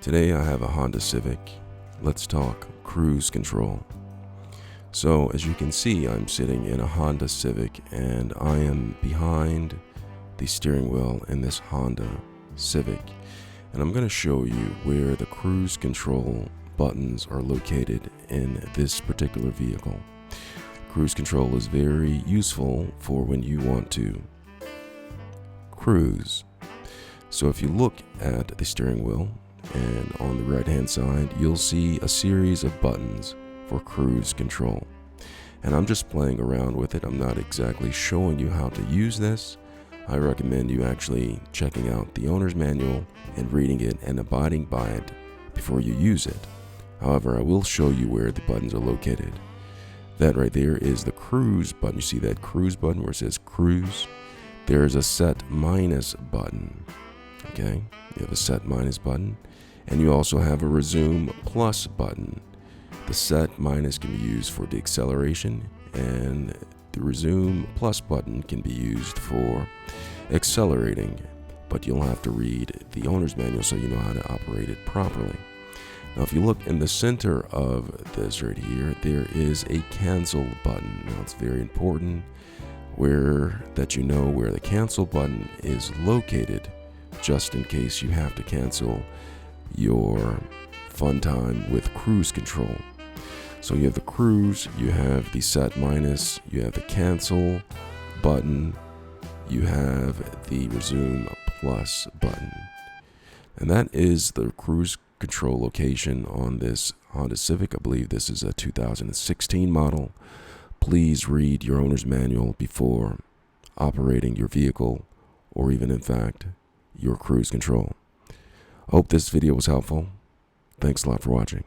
Today I have a Honda Civic. Let's talk cruise control. So as you can see, I'm sitting in a Honda Civic and I am behind the steering wheel in this Honda Civic. And I'm going to show you where the cruise control buttons are located in this particular vehicle. Cruise control is very useful for when you want to cruise. So if you look at the steering wheel, and on the right hand side you'll see a series of buttons for cruise control, and I'm just playing around with it. I'm not exactly showing you how to use this. I recommend you actually checking out the owner's manual and reading it and abiding by it before you use it. However, I will show you where the buttons are located. That right there is the cruise button. You see that cruise button where it says cruise? There's a set minus button. Okay, you have a set minus button, and you also have a resume plus button. The set minus can be used for the acceleration, and the resume plus button can be used for accelerating, but you'll have to read the owner's manual so you know how to operate it properly. Now if you look in the center of this right here, there is a cancel button. Now it's very important that you know where the cancel button is located, just in case you have to cancel your fun time with cruise control. So you have the cruise, you have the set minus, you have the cancel button, you have the resume plus button. And that is the cruise control location on this Honda Civic. I believe this is a 2016 model. Please read your owner's manual before operating your vehicle, or even in fact your cruise control. I hope this video was helpful. Thanks a lot for watching.